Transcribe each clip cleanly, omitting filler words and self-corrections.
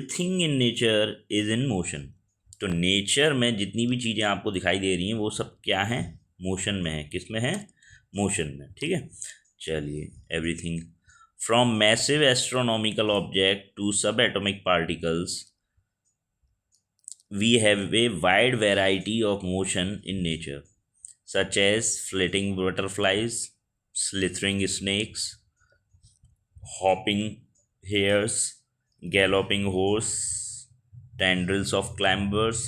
Everything in nature is in motion. तो nature में जितनी भी चीज़ें आपको दिखाई दे रही हैं वो सब क्या हैं, मोशन में है। किस में है, मोशन में। ठीक है, चलिए everything from massive astronomical object to subatomic particles we have a wide variety of motion in nature, such as flitting butterflies, slithering snakes, hopping hares, galloping horse, tendrils of climbers,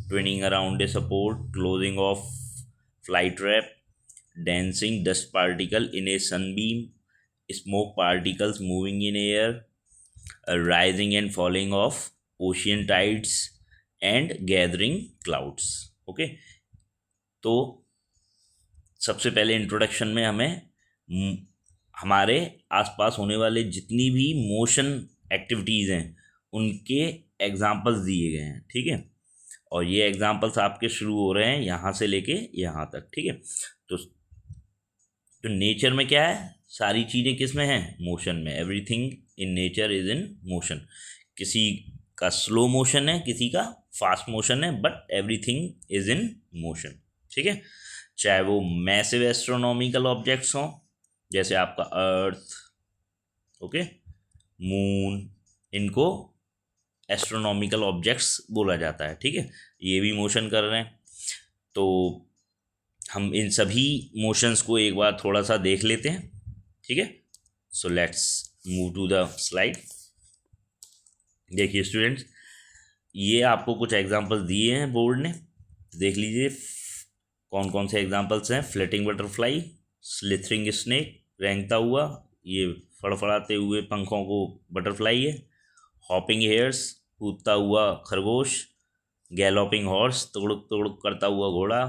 twinning around a support, closing of fly trap, dancing dust particle in a sunbeam, smoke particles moving in air, a rising and falling of ocean tides and gathering clouds. Okay, तो सबसे पहले introduction में हमें हमारे आसपास होने वाले जितनी भी मोशन एक्टिविटीज़ हैं उनके एग्जांपल्स दिए गए हैं। ठीक है, और ये एग्जांपल्स आपके शुरू हो रहे हैं यहाँ से लेके यहाँ तक। ठीक है, तो नेचर में क्या है, सारी चीज़ें किस में हैं, मोशन में। Everything in nature is in motion. किसी का स्लो मोशन है, किसी का फास्ट मोशन है, but everything is in motion. ठीक है, चाहे वो मैसिव एस्ट्रोनॉमिकल ऑब्जेक्ट्स हों जैसे आपका अर्थ, ओके, मून, इनको एस्ट्रोनॉमिकल ऑब्जेक्ट्स बोला जाता है। ठीक है, ये भी मोशन कर रहे हैं। तो हम इन सभी मोशंस को एक बार थोड़ा सा देख लेते हैं। ठीक है, so let's move to the slide. देखिए स्टूडेंट्स, ये आपको कुछ एग्जांपल्स दिए हैं बोर्ड ने, देख लीजिए कौन कौन से एग्जांपल्स हैं। फ्लिटिंग बटरफ्लाई, स्लिथरिंग स्नेक, रेंगता हुआ, ये फड़फड़ाते हुए पंखों को बटरफ्लाई है। हॉपिंग हेयर्स, कूदता हुआ खरगोश। गैलोपिंग हॉर्स, तुड़ुक तुड़ुक करता हुआ घोड़ा।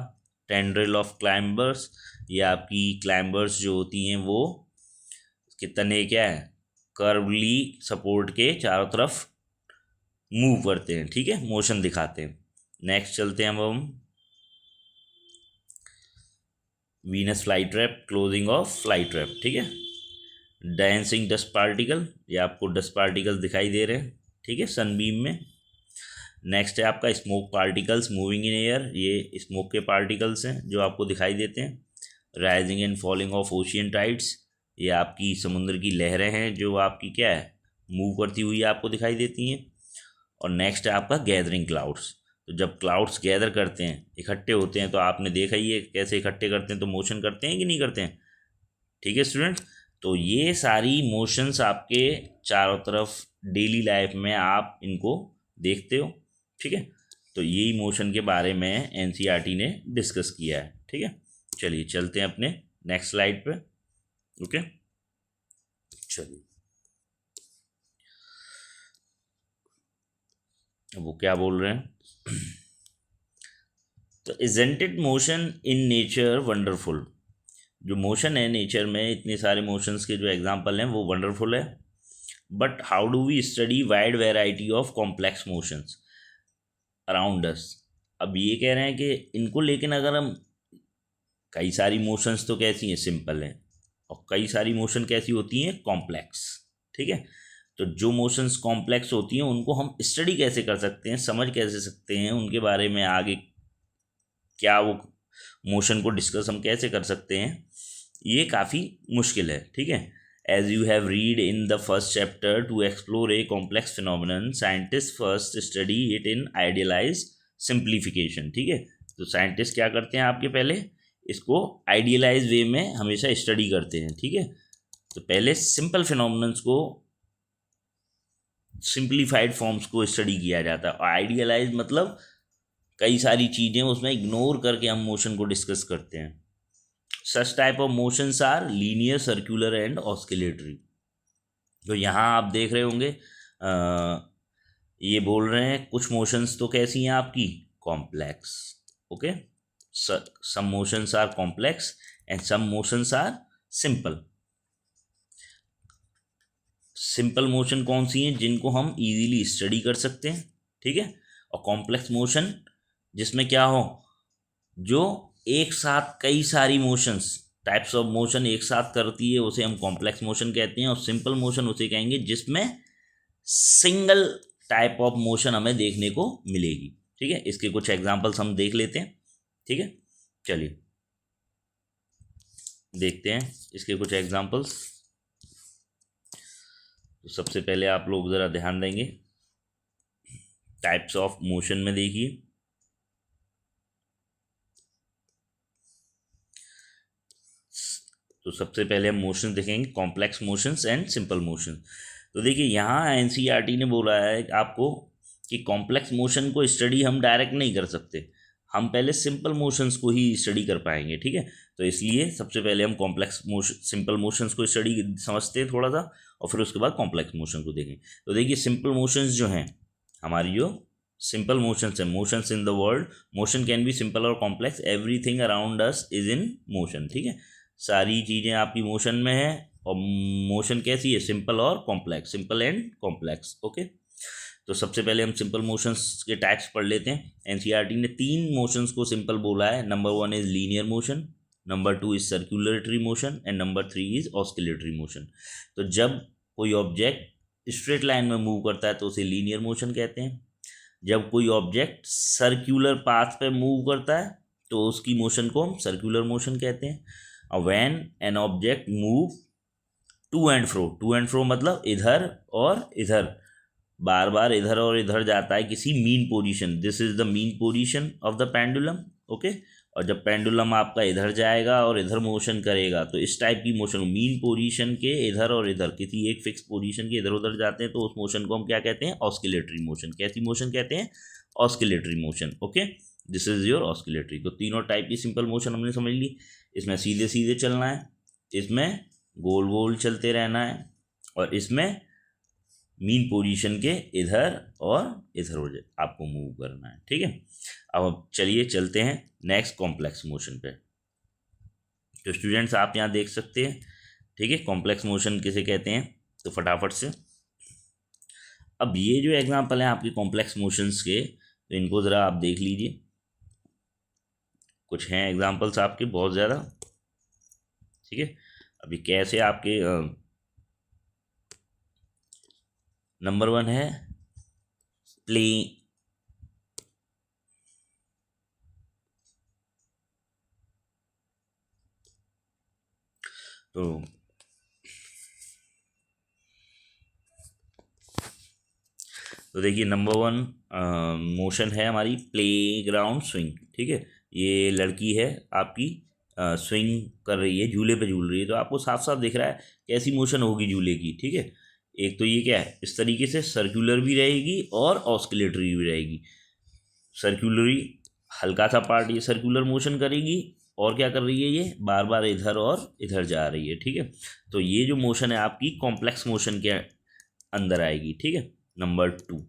टेंड्रिल ऑफ क्लाइंबर्स, ये आपकी क्लाइंबर्स जो होती हैं वो कितने क्या है, कर्वली सपोर्ट के चारों तरफ मूव करते हैं। ठीक है, मोशन दिखाते हैं। नेक्स्ट चलते हैं अब हम Venus fly trap, closing of fly trap. ठीक है, डांसिंग डस्ट पार्टिकल, ये आपको डस्ट पार्टिकल्स दिखाई दे रहे हैं। ठीक है, सनबीम में। नेक्स्ट है आपका smoke particles moving in air, ये स्मोक के पार्टिकल्स हैं जो आपको दिखाई देते हैं। Rising and falling of ocean tides, ये आपकी समुद्र की लहरें हैं जो आपकी क्या है, मूव करती हुई आपको दिखाई देती हैं। और नेक्स्ट है आपका गैदरिंग क्लाउड्स। तो जब क्लाउड्स गैदर करते हैं, इकट्ठे होते हैं, तो आपने देखा ही है कैसे इकट्ठे करते हैं, तो मोशन करते हैं कि नहीं करते हैं। ठीक है स्टूडेंट्स, तो ये सारी मोशंस आपके चारों तरफ डेली लाइफ में आप इनको देखते हो। ठीक है, तो यही मोशन के बारे में एनसीईआरटी ने डिस्कस किया है। ठीक है, चलिए चलते हैं अपने नेक्स्ट स्लाइड पे। ओके, चलिए वो क्या बोल रहे हैं। तो isn't it motion in nature wonderful, जो मोशन है नेचर में, इतने सारे मोशंस के जो एग्जांपल हैं वो वंडरफुल है। But how do we study wide variety of complex motions around us. अब ये कह रहे हैं कि इनको, लेकिन अगर हम कई सारी मोशंस तो कैसी हैं, सिंपल हैं, और कई सारी मोशन कैसी होती हैं, कॉम्प्लेक्स। ठीक है, तो जो मोशंस कॉम्प्लेक्स होती हैं उनको हम स्टडी कैसे कर सकते हैं, समझ कैसे सकते हैं, उनके बारे में आगे क्या वो मोशन को डिस्कस हम कैसे कर सकते हैं, ये काफ़ी मुश्किल है। ठीक है, as you have read in the first chapter, to explore a complex phenomenon scientist first study it in idealise simplification. ठीक है, तो साइंटिस्ट क्या करते हैं, आपके पहले इसको आइडियलाइज वे में हमेशा स्टडी करते हैं। ठीक है, तो पहले सिंपल फिनोमिनन्स को, सिंप्लीफाइड फॉर्म्स को स्टडी किया जाता है, और आइडियलाइज मतलब कई सारी चीज़ें उसमें इग्नोर करके हम मोशन को डिस्कस करते हैं। Such type of motions are linear, circular and oscillatory. तो यहाँ आप देख रहे होंगे ये बोल रहे हैं कुछ मोशंस तो कैसी हैं आपकी, complex. Okay, some motions are complex and some motions are simple. Simple motion कौन सी हैं, जिनको हम इजीली स्टडी कर सकते हैं। ठीक है, और कॉम्प्लेक्स मोशन जिसमें क्या हो, जो एक साथ कई सारी मोशंस, टाइप्स ऑफ मोशन एक साथ करती है, उसे हम कॉम्प्लेक्स मोशन कहते हैं। और सिंपल मोशन उसे कहेंगे जिसमें सिंगल टाइप ऑफ मोशन हमें देखने को मिलेगी। ठीक है, इसके कुछ एग्जांपल्स हम देख लेते हैं। ठीक है, चलिए देखते हैं इसके कुछ एग्जांपल्स। तो सबसे पहले आप लोग ज़रा ध्यान देंगे, टाइप्स ऑफ मोशन में देखिए, तो सबसे पहले हम मोशन देखेंगे, complex motions and simple motion. तो देखिए यहाँ एनसीईआरटी ने बोला है आपको कि कॉम्प्लेक्स मोशन को स्टडी हम डायरेक्ट नहीं कर सकते, हम पहले सिंपल मोशंस को ही स्टडी कर पाएंगे। ठीक है, तो इसलिए सबसे पहले हम कॉम्प्लेक्स मोशन सिंपल मोशंस को स्टडी समझते हैं थोड़ा सा, और फिर उसके बाद कॉम्प्लेक्स मोशन को देखें। तो देखिए सिंपल मोशंस जो हैं हमारी, जो सिंपल मोशंस हैं, motions in the world, motion can be simple और complex, everything around us is in motion. ठीक है, सारी चीज़ें आपकी मोशन में है, और मोशन कैसी है, सिंपल और complex, simple and complex. Okay, तो सबसे पहले हम सिंपल मोशंस के टाइप्स पढ़ लेते हैं। एनसीईआरटी ने 3 मोशंस को सिंपल बोला है। Number 1 is linear motion, number 2 is circulatory motion, and number 3 is oscillatory motion. तो जब कोई ऑब्जेक्ट स्ट्रेट लाइन में मूव करता है तो उसे लीनियर मोशन कहते हैं। जब कोई ऑब्जेक्ट सर्कुलर पाथ पे मूव करता है तो उसकी मोशन को हम सर्कुलर मोशन कहते हैं। और when an object move to and fro मतलब इधर और इधर, बार बार इधर और इधर जाता है किसी mean position, this is the mean position of the pendulum. Okay, और जब पेंडुलम आपका इधर जाएगा और इधर मोशन करेगा तो इस टाइप की मोशन, मीन पोजीशन के इधर और इधर किसी एक फिक्स पोजीशन के इधर उधर जाते हैं तो उस मोशन को हम क्या कहते हैं, ऑस्किलेटरी मोशन। कैसी मोशन कहते हैं, oscillatory motion. Okay, this is your oscillatory. तो तीनों टाइप की सिंपल मोशन हमने समझ ली। इसमें सीधे सीधे चलना है, इसमें गोल गोल चलते रहना है, और इसमें मीन पोजीशन के इधर और इधर हो जाए आपको मूव करना है। ठीक है, अब चलिए चलते हैं नेक्स्ट कॉम्प्लेक्स मोशन पे। तो स्टूडेंट्स आप यहाँ देख सकते हैं, ठीक है, कॉम्प्लेक्स मोशन किसे कहते हैं, तो फटाफट से अब ये जो एग्जांपल हैं आपके कॉम्प्लेक्स मोशंस के, तो इनको ज़रा आप देख लीजिए। कुछ हैं एग्जांपल्स आपके बहुत ज़्यादा। ठीक है, अभी कैसे आपके नंबर 1 है प्ले, तो देखिए नंबर 1 मोशन है हमारी प्लेग्राउंड स्विंग। ठीक है, ये लड़की है आपकी स्विंग कर रही है, झूले पे झूल रही है, तो आपको साफ साफ दिख रहा है कैसी मोशन होगी झूले की। ठीक है, एक तो ये क्या है, इस तरीके से सर्कुलर भी रहेगी और ऑस्किलेटरी भी रहेगी। सर्कुलरी हल्का सा पार्ट ये सर्कुलर मोशन करेगी, और क्या कर रही है, ये बार बार इधर और इधर जा रही है। ठीक है, तो ये जो मोशन है आपकी कॉम्प्लेक्स मोशन के अंदर आएगी। ठीक है, नंबर 2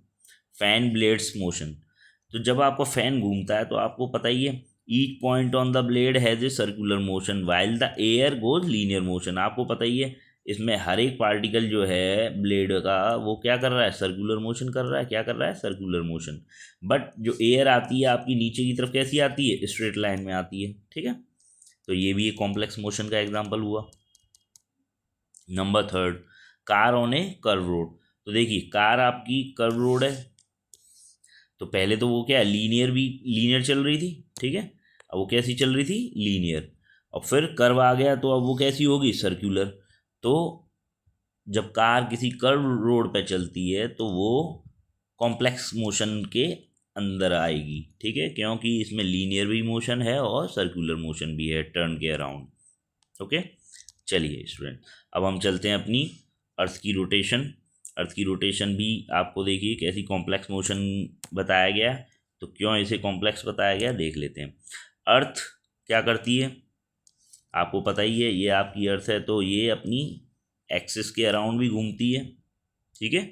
फैन ब्लेड्स मोशन। तो जब आपका फैन घूमता है तो आपको पता ही है, each point on the blade has a circular motion while the air goes linear motion. आपको पता ही है इसमें हर एक पार्टिकल जो है ब्लेड का वो क्या कर रहा है, सर्कुलर मोशन कर रहा है। क्या कर रहा है, सर्कुलर मोशन। बट जो एयर आती है आपकी नीचे की तरफ कैसी आती है, स्ट्रेट लाइन में आती है। ठीक है, तो ये भी एक कॉम्प्लेक्स मोशन का एग्जाम्पल हुआ। Number 3 car on A curve road. तो देखिए कार आपकी कर्व रोड है, तो पहले तो वो क्या है, लीनियर चल रही थी। ठीक है, अब वो कैसी चल रही थी, लीनियर, और फिर कर्व आ गया तो अब वो कैसी होगी, सर्कुलर। तो जब कार किसी कर्व रोड पे चलती है तो वो कॉम्प्लेक्स मोशन के अंदर आएगी। ठीक है, क्योंकि इसमें लीनियर भी मोशन है और सर्कुलर मोशन भी है टर्न के अराउंड। ओके, चलिए स्टूडेंट अब हम चलते हैं अपनी अर्थ की रोटेशन। अर्थ की रोटेशन भी आपको देखिए कैसी कॉम्प्लेक्स मोशन बताया गया, तो क्यों इसे कॉम्प्लेक्स बताया गया देख लेते हैं। अर्थ क्या करती है, आपको पता ही है, ये आपकी अर्थ है तो ये अपनी एक्सिस के अराउंड भी घूमती है। ठीक है,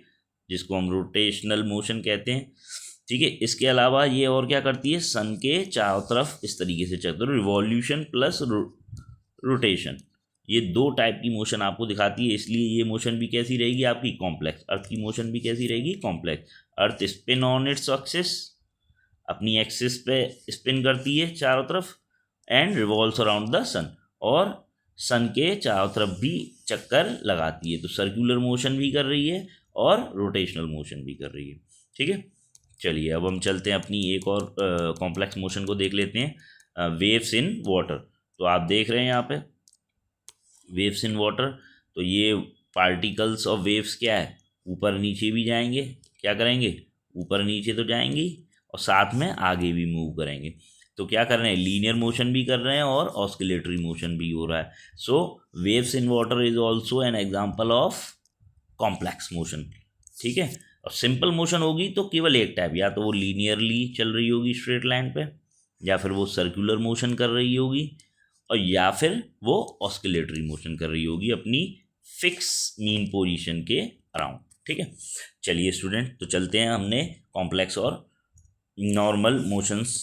जिसको हम रोटेशनल मोशन कहते हैं। ठीक है, इसके अलावा ये और क्या करती है, सन के चारों तरफ इस तरीके से चलती है, रिवॉल्यूशन प्लस रोटेशन, ये 2 टाइप की मोशन आपको दिखाती है। इसलिए ये मोशन भी कैसी रहेगी आपकी, कॉम्प्लेक्स। अर्थ की मोशन भी कैसी रहेगी, complex. Earth spin on its axis, अपनी एक्सिस पे स्पिन करती है चारों तरफ, एंड रिवॉल्व्स अराउंड द सन, और सन के चारों तरफ भी चक्कर लगाती है। तो सर्कुलर मोशन भी कर रही है और रोटेशनल मोशन भी कर रही है। ठीक है। चलिए अब हम चलते हैं अपनी एक और कॉम्प्लेक्स मोशन को देख लेते हैं, वेव्स इन वाटर। तो आप देख रहे हैं यहाँ पे वेव्स इन वाटर, तो ये पार्टिकल्स ऑफ वेव्स क्या है, ऊपर नीचे भी जाएंगे, क्या करेंगे, ऊपर नीचे तो जाएंगे और साथ में आगे भी मूव करेंगे। तो क्या कर रहे हैं, लीनियर मोशन भी कर रहे हैं और ऑस्किलेटरी मोशन भी हो रहा है। So waves in water is also an example of complex motion. ठीक है। और सिंपल मोशन होगी तो केवल एक टाइप, या तो वो लीनियरली चल रही होगी स्ट्रेट लाइन पे, या फिर वो सर्कुलर मोशन कर रही होगी, और या फिर वो ऑस्किलेटरी मोशन कर रही होगी अपनी फिक्स मीन पोजीशन के अराउंड। ठीक है। चलिए स्टूडेंट, तो चलते हैं, हमने कॉम्प्लेक्स और नॉर्मल मोशंस,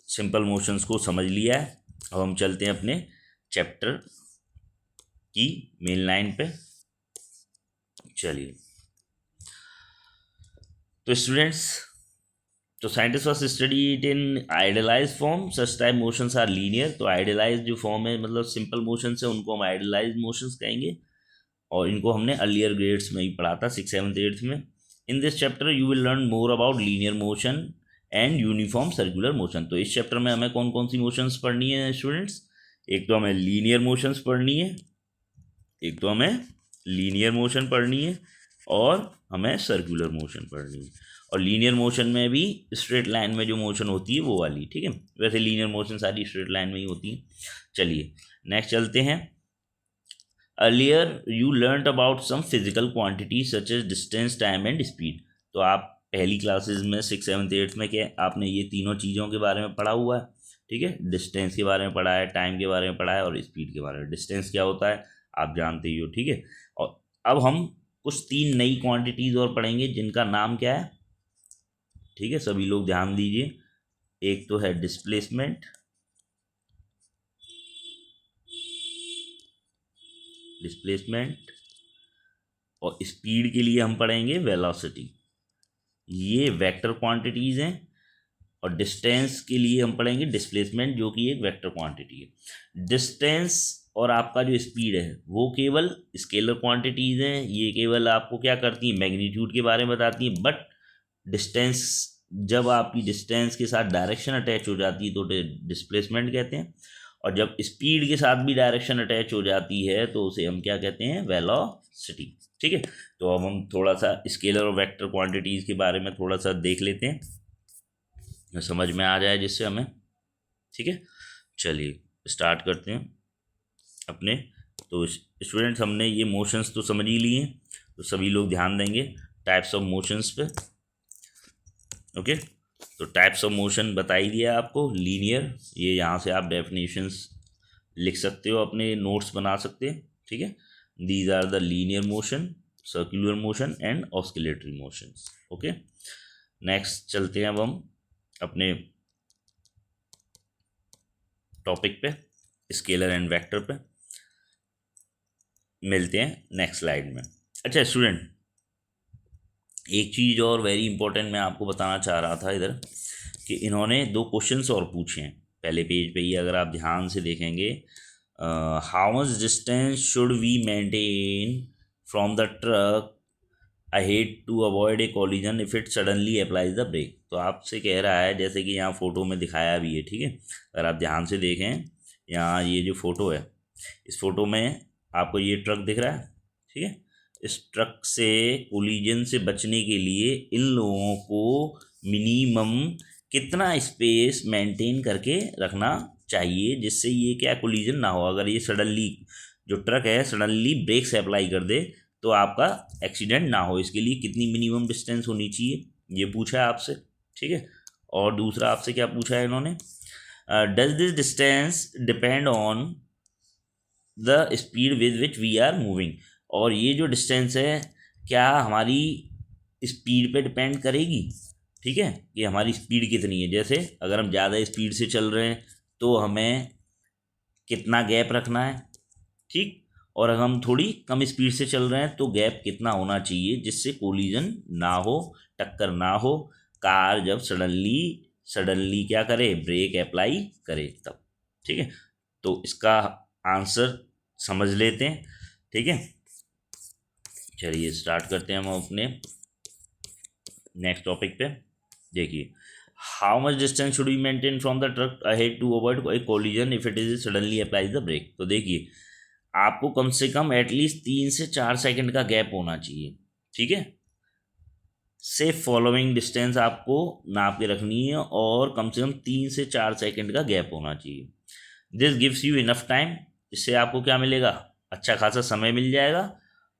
सिंपल मोशंस को समझ लिया है। अब हम चलते हैं अपने चैप्टर की मेन लाइन पे। चलिए, तो स्टूडेंट्स, तो scientist was study it in idealise form, such type motions are linear. तो आइडियलाइज जो फॉर्म है, मतलब सिंपल मोशंस है, उनको हम आइडियलाइज मोशंस कहेंगे, और इनको हमने अर्लियर ग्रेड्स में ही पढ़ा था, 6th 7th 8th में। In this chapter you will learn more about linear motion and uniform circular motion. तो इस चैप्टर में हमें कौन कौन सी मोशंस पढ़नी है स्टूडेंट्स, एक तो हमें लीनियर मोशंस पढ़नी है, एक तो हमें लीनियर मोशन पढ़नी है, और हमें सर्कुलर मोशन पढ़नी है। और लीनियर मोशन में भी स्ट्रेट लाइन में जो मोशन होती है वो वाली। ठीक है, वैसे लीनियर मोशन सारी स्ट्रेट लाइन में ही होती है। चलिए नेक्स्ट चलते हैं। Earlier you learn about some physical quantity such as distance, time and speed. तो आप पहली क्लासेस में 6th 7th 8th में क्या आपने ये तीनों चीज़ों के बारे में पढ़ा हुआ है। ठीक है, डिस्टेंस के बारे में पढ़ा है, टाइम के बारे में पढ़ा है, और स्पीड के बारे में। डिस्टेंस क्या होता है आप जानते ही हो। ठीक है, और अब हम कुछ 3 नई क्वांटिटीज़ और पढ़ेंगे जिनका नाम क्या है। ठीक है, सभी लोग ध्यान दीजिए। एक तो है डिस्प्लेसमेंट, और स्पीड के लिए हम पढ़ेंगे वेलोसिटी। ये वेक्टर क्वांटिटीज़ हैं। और डिस्टेंस के लिए हम पढ़ेंगे डिस्प्लेसमेंट, जो कि एक वेक्टर क्वांटिटी है। डिस्टेंस और आपका जो स्पीड है वो केवल स्केलर क्वांटिटीज़ हैं। ये केवल आपको क्या करती हैं, मैग्नीट्यूड के बारे में बताती हैं। बट डिस्टेंस, जब आपकी डिस्टेंस के साथ डायरेक्शन अटैच हो जाती है तो डिस्प्लेसमेंट कहते हैं, और जब स्पीड के साथ भी डायरेक्शन अटैच हो जाती है तो उसे हम क्या कहते हैं, वेलोसिटी। ठीक है, तो अब हम थोड़ा सा स्केलर और वेक्टर क्वांटिटीज़ के बारे में थोड़ा सा देख लेते हैं, समझ में आ जाए जिससे हमें। ठीक है, चलिए स्टार्ट करते हैं अपने। तो स्टूडेंट्स, हमने ये मोशंस तो समझ ही लिए, तो सभी लोग ध्यान देंगे टाइप्स ऑफ मोशंस पे। ओके, तो टाइप्स ऑफ मोशन बता ही दिया आपको। लीनियर, ये यहाँ से आप डेफिनेशंस लिख सकते हो, अपने नोट्स बना सकते हैं। ठीक है, these are the linear motion, circular motion and oscillatory motions. Okay, next चलते हैं अब हम अपने टॉपिक पे, स्केलर एंड वेक्टर पे। मिलते हैं नेक्स्ट स्लाइड में। अच्छा स्टूडेंट, एक चीज़ और वेरी इंपॉर्टेंट मैं आपको बताना चाह रहा था इधर, कि इन्होंने 2 क्वेश्चंस और पूछे हैं पहले पेज पे ही, अगर आप ध्यान से देखेंगे। How much distance should we maintain from the truck ahead to avoid a collision if it suddenly applies the brake. तो आपसे कह रहा है, जैसे कि यहाँ फोटो में दिखाया भी है। ठीक है, अगर आप ध्यान से देखें, यहाँ ये जो फोटो है, इस फोटो में आपको ये ट्रक दिख रहा है। ठीक है, इस ट्रक से कोलिजन से बचने के लिए इन लोगों को मिनिमम कितना स्पेस मेंटेन करके रखना चाहिए, जिससे ये क्या कोलिजन ना हो। अगर ये सडनली, जो ट्रक है सडनली ब्रेक से अप्लाई कर दे तो आपका एक्सीडेंट ना हो, इसके लिए कितनी मिनिमम डिस्टेंस होनी चाहिए, ये पूछा है आपसे। ठीक है, और दूसरा आपसे क्या पूछा है इन्होंने, does this distance depend on the speed with which we are moving. और ये जो डिस्टेंस है क्या हमारी स्पीड पे डिपेंड करेगी। ठीक है, कि हमारी स्पीड कितनी है, जैसे अगर हम ज़्यादा स्पीड से चल रहे हैं तो हमें कितना गैप रखना है। ठीक, और अगर हम थोड़ी कम स्पीड से चल रहे हैं तो गैप कितना होना चाहिए, जिससे कोलिजन ना हो, टक्कर ना हो, कार जब सडनली क्या करे, ब्रेक अप्लाई करे तब। ठीक है, तो इसका आंसर समझ लेते हैं। ठीक है, चलिए स्टार्ट करते हैं हम अपने नेक्स्ट टॉपिक पे देखिए, how much distance should be maintain from the truck ahead to avoid a collision if it is suddenly apply the brake. तो देखिए, आपको कम से कम एटलीस्ट 3 से 4 सेकंड का गैप होना चाहिए, ठीक है। सेफ फॉलोइंग डिस्टेंस आपको नाप के रखनी है और कम से कम 3 से 4 सेकंड का गैप होना चाहिए। This gives you enough time, इससे आपको क्या मिलेगा, अच्छा खासा समय मिल जाएगा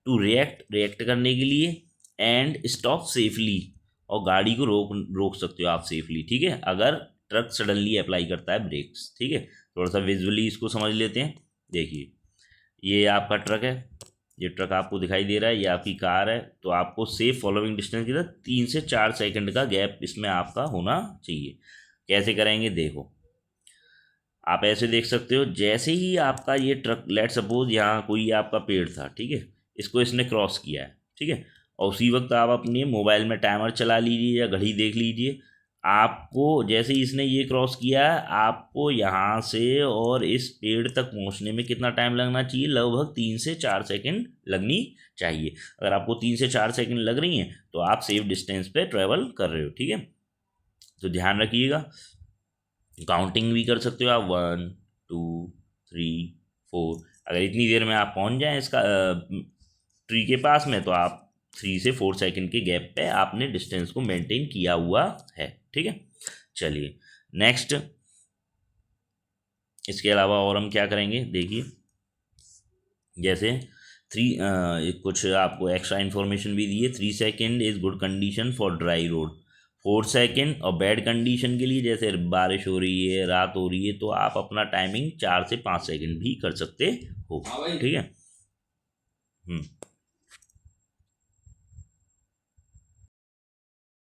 टू रिएक्ट करने के लिए एंड स्टॉप सेफली, और गाड़ी को रोक सकते हो आप सेफली, ठीक है, अगर ट्रक सडनली अप्लाई करता है ब्रेक्स, ठीक है। थोड़ा सा विजुअली इसको समझ लेते हैं। देखिए, ये आपका ट्रक है, ये ट्रक आपको दिखाई दे रहा है, ये आपकी कार है, तो आपको सेफ फॉलोइंग डिस्टेंस की तरह 3 से 4 सेकंड का गैप इसमें आपका होना चाहिए। कैसे करेंगे देखो, आप ऐसे देख सकते हो, जैसे ही आपका ये ट्रक, लेट सपोज यहाँ कोई आपका पेड़ था, ठीक है, इसको इसने क्रॉस किया है, ठीक है, और उसी वक्त आप अपने मोबाइल में टाइमर चला लीजिए या घड़ी देख लीजिए, आपको जैसे ही इसने ये क्रॉस किया है, आपको यहाँ से और इस पेड़ तक पहुँचने में कितना टाइम लगना चाहिए, लगभग 3 से 4 सेकंड लगनी चाहिए। अगर आपको 3 से 4 सेकंड लग रही हैं तो आप सेफ डिस्टेंस पे ट्रेवल कर रहे हो, ठीक है। तो ध्यान रखिएगा, काउंटिंग भी कर सकते हो आप, 1 2 3 4, अगर इतनी देर में आप पहुंच जाएं इसका ट्री के पास में, तो आप 3 से 4 सेकंड के गैप पे आपने डिस्टेंस को मेंटेन किया हुआ है, ठीक है। चलिए नेक्स्ट, इसके अलावा और हम क्या करेंगे देखिए, जैसे कुछ आपको एक्स्ट्रा इन्फॉर्मेशन भी दी है। 3 second is good condition for dry road, 4 second, और बैड कंडीशन के लिए जैसे बारिश हो रही है, रात हो रही है, तो आप अपना टाइमिंग 4 से 5 सेकेंड भी कर सकते हो, ठीक है।